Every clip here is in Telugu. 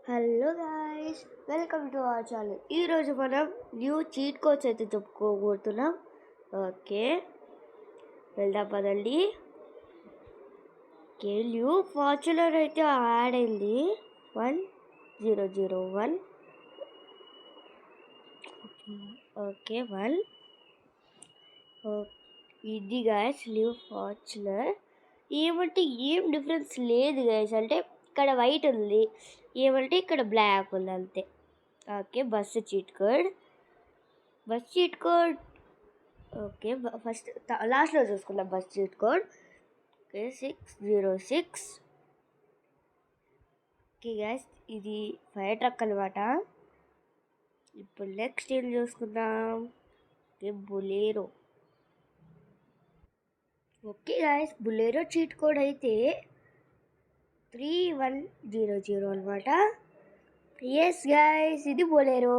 Hello guys, welcome to our channel. ఈరోజు మనం న్యూ చీట్ కోడ్స్ అయితే చెప్పుకోబోతున్నాం. ఓకే, వెళ్దాం పదండి. ఓకే, న్యూ ఫార్చునర్ అయితే యాడ్ అయింది 1001. ఓకే 1. ఇది గాయస్ న్యూ ఫార్చునర్. ఏమంటే ఏం డిఫరెన్స్ లేదు గాయస్. అంటే ఇక్కడ వైట్ ఉంది, ఏమంటే ఇక్కడ బ్లాక్ ఉంది అంతే. Okay, bus cheat code. Okay, first లాస్ట్లో చూసుకుందాం bus cheat code. Okay 606. Okay guys, ఇది ఫైర్ ట్రక్ అనమాట. ఇప్పుడు నెక్స్ట్ ఏం చూసుకుందాం. Okay, Bolero. Okay guys, Bolero cheat code అయితే 3100 అనమాట. ఎస్ గాయస్, ఇది బొలేరో.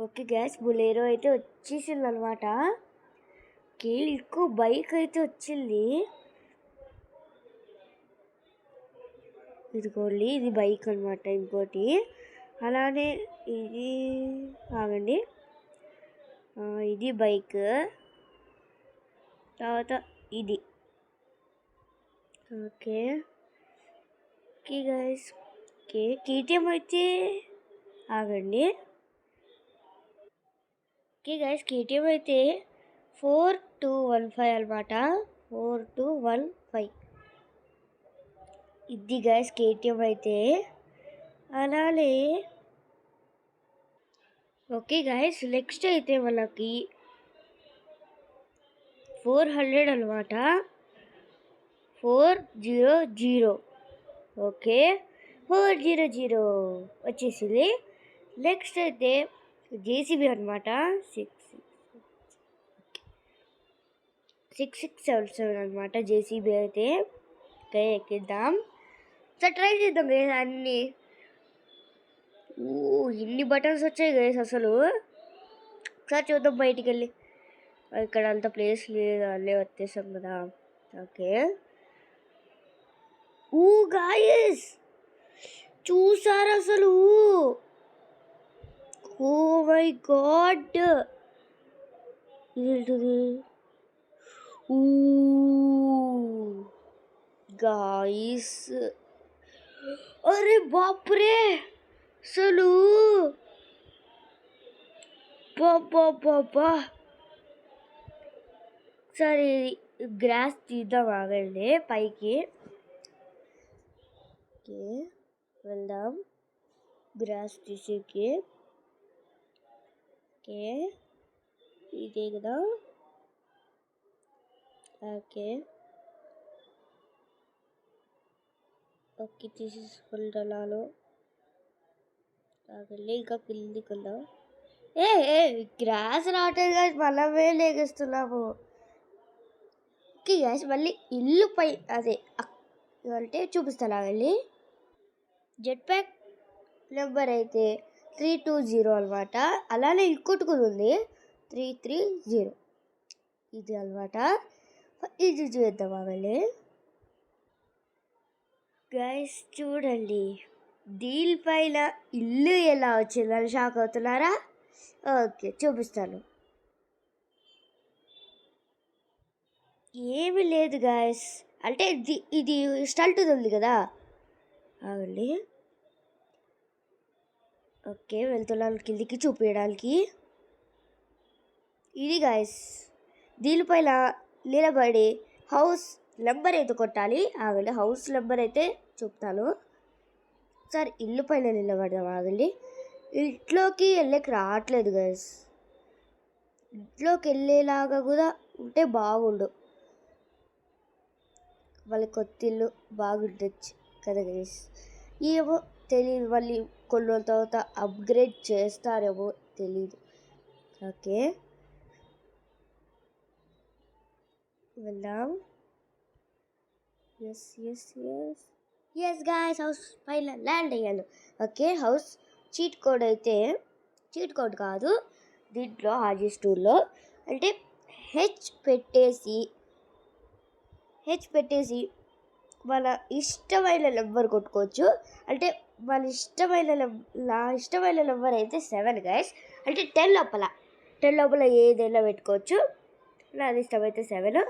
ఓకే గాయస్, బొలేరో అయితే వచ్చేసింది అనమాట. ఓకే, ఇంకో బైక్ అయితే వచ్చింది. ఇదిగోండి, ఇది బైక్ అనమాట. ఇంకోటి అలానే ఇది ఆగండి, ఇది బైక్. తర్వాత ఇది. Okay okay guys, okay KTM అయితే ఆగండి. ఓకే గైస్, కేటీఎం అయితే 4215 అనమాట. 4215 ఇది గైస్ కేటీఎం అయితే. అలానే ఓకే గైస్, నెక్స్ట్ అయితే మనకి 400 అనమాట. 400. ఓకే 400 వచ్చేసింది. నెక్స్ట్ అయితే జేసీబీ అనమాట. 6677 అనమాట జేసీబీ అయితే. ఓకే, ఎక్కిద్దాం. సార్ ట్రై చేద్దాం గైస్. అన్నీ ఇన్ని బటన్స్ వచ్చాయి గైస్ అసలు. ఒకసారి చూద్దాం బయటికి వెళ్ళి. ఇక్కడ అంత ప్లేస్ లేదు, అల్లే వచ్చేసాం కదా. ఓకే గాయస్, చూసారు అసలు? ఓ మై గాడ్, ఏంటిది? గాయస్, అరే బాప్రే, అసలు బాబా. సరే, గ్రాస్ తీద్దాం ఆగండి పైకి. ఓకే, వెళ్దాం గ్రాస్ తీసేకి. ఓకే, ఇదే కదా. ఓకే ఓకే, తీసేసుకుంటున్నాను. ఆగండి, ఇంకా కిందికి వెళ్దాం. గ్రాస్ రావట్లేదు గాయస్, మనమే లేగిస్తున్నాము. ఓకే గాయస్, మళ్ళీ ఇల్లు పై అదే అంటే చూపిస్తాను ఆగండి. జెట్ ప్యాక్ నెంబర్ అయితే 320 అనమాట. అలానే ఇంకోటి కూడా ఉంది 330. ఇది అనమాట. ఇది చూద్దాం ఆగండి. గైస్ చూడండి, దీనిపైన ఇల్లు ఎలా వచ్చిందని షాక్ అవుతున్నారా? ఓకే, చూపిస్తాను. ఏమీ లేదు గాయస్, అంటే ఇది స్టల్ట్ ఉంది కదా. ఆగండి. ఓకే, వెళ్తున్నాను కిందికి చూపించడానికి. ఇది గాయస్, దీనిపైన నిలబడి హౌస్ నెంబర్ అయితే కొట్టాలి. ఆగండి, హౌస్ నెంబర్ అయితే చెప్తాను. సార్ ఇల్లు పైన నిలబడదాం ఆగండి. ఇంట్లోకి వెళ్ళకి రావట్లేదు గైస్. ఇంట్లోకి వెళ్ళేలాగా కూడా ఉంటే బాగుండు. వాళ్ళ కొత్త ఇల్లు బాగుండొచ్చు కదా గైస్. ఏమో తెలియదు, మళ్ళీ కొన్ని రోజుల తర్వాత అప్గ్రేడ్ చేస్తారేమో తెలీదు. ఓకే, వెళ్దాం. ఎస్ గాయస్, హౌస్ పైన ల్యాండ్ అయ్యాను. ఓకే, హౌస్ చీట్ కోడ్ అయితే చీట్ కోడ్ కాదు, దీంట్లో RG2లో అంటే హెచ్ పెట్టేసి మన ఇష్టమైన నెంబర్ కొట్టుకోవచ్చు. అంటే వాళ్ళ ఇష్టమైన నా ఇష్టమైన నెంబర్ అయితే 7 గైస్. అంటే 10 లోపల ఏదైనా పెట్టుకోవచ్చు. నాది ఇష్టమైతే 7.